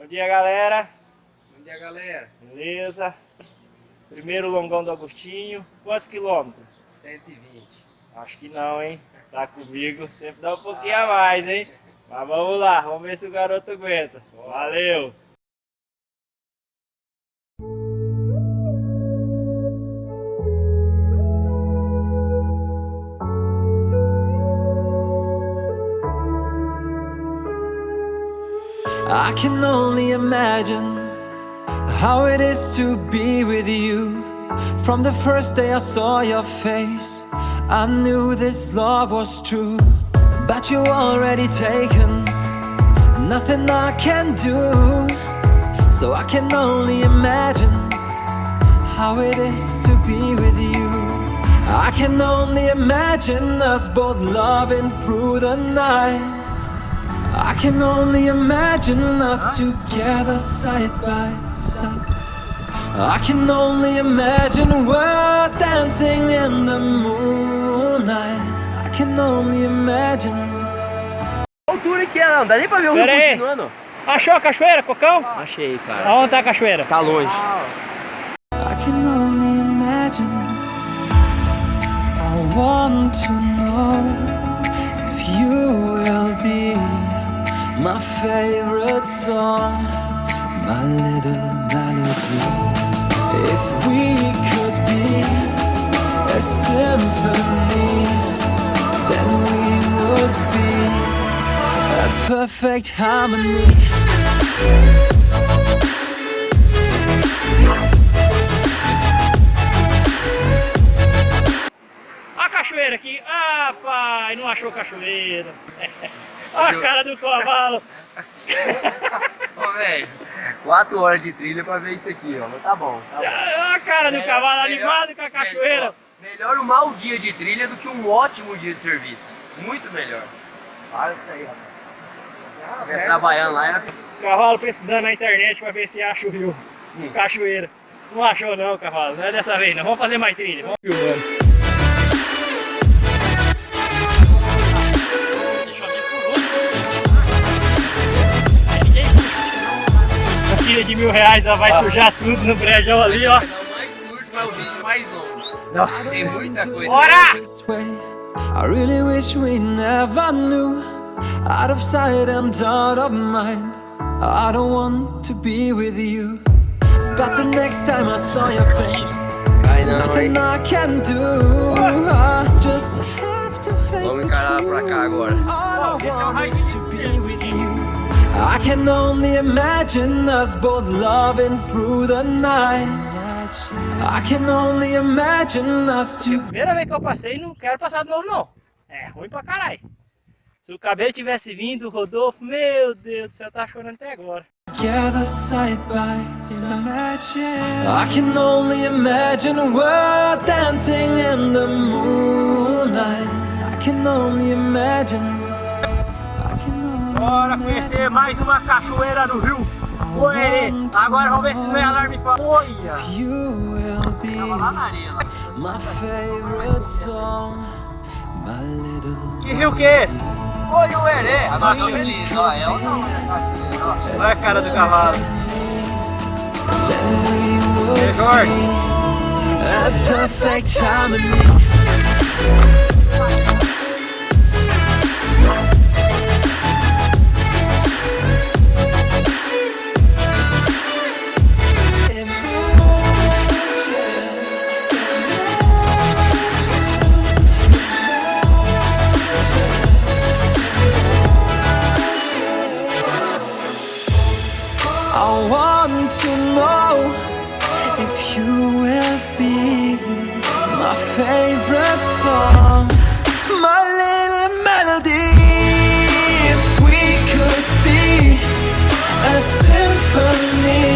Bom dia, galera. Bom dia, galera. Beleza? Primeiro longão do Augustinho. Quantos quilômetros? 120. Acho que não, hein? Tá comigo. Sempre dá um pouquinho a mais, hein? Mas vamos lá. Vamos ver se o garoto aguenta. Valeu! I can only imagine how it is to be with you. From the first day I saw your face, I knew this love was true. But you already taken, nothing I can do. So I can only imagine how it is to be with you. I can only imagine us both loving through the night. I can only imagine us together side by side. I can only imagine we're dancing in the moonlight. I can only imagine. A altura aqui, não dá nem pra ver o rio continuando. Achou a cachoeira, Cocão? Achei, cara. Onde tá a cachoeira? Tá longe. I can only imagine. I want to know if you will be my favorite song, my little melody. If we could be a symphony, then we would be a perfect harmony. A cachoeira aqui. Ah, pai, não achou cachoeira. Olha a cara do cavalo. Ô, velho, 4 horas de trilha pra ver isso aqui, ó. Mas tá bom. Olha a cara do cavalo animado com a cachoeira. Melhor um mau dia de trilha do que um ótimo dia de serviço. Muito melhor. Olha isso aí, rapaz. Se estivesse trabalhando lá, era... Cavalo pesquisando na internet pra ver se acha o rio. Cachoeira. Não achou não, cavalo. Não é dessa vez não. Vamos fazer mais trilha. Vamos filmando. Tira de R$1.000, ela vai sujar tudo no brejão ali, ó. Vai dar o mais curto, mas o vídeo mais longo. Nossa, tem muita coisa. Bora! I really wish we never knew. Out of sight and out of mind. I don't want to be with you. But the next time I saw your face, nothing I can do. I just have to face. Vamos encarar pra cá agora. Esse é o raio de with you. I can only imagine us both loving through the night. I can only imagine us two. Primeira vez que eu passei, não quero passar de novo não. É ruim pra caralho. Se o cabelo tivesse vindo, Rodolfo, meu Deus do céu, tá chorando até agora. Together side by side. I can only imagine we're dancing in the moonlight. I can only imagine. Bora conhecer mais uma cachoeira do Rio Goioerê. Agora vamos ver se não é alarme pra... Olha! Tava lá na areia, lá. Que rio que é esse? Goioerê. Agora tô feliz, ó. É ou não, é cachoeira, ó. Olha a cara do cavalo. E Jorge? A perfect harmony. I want to know if you will be my favorite song, my little melody. If we could be a symphony,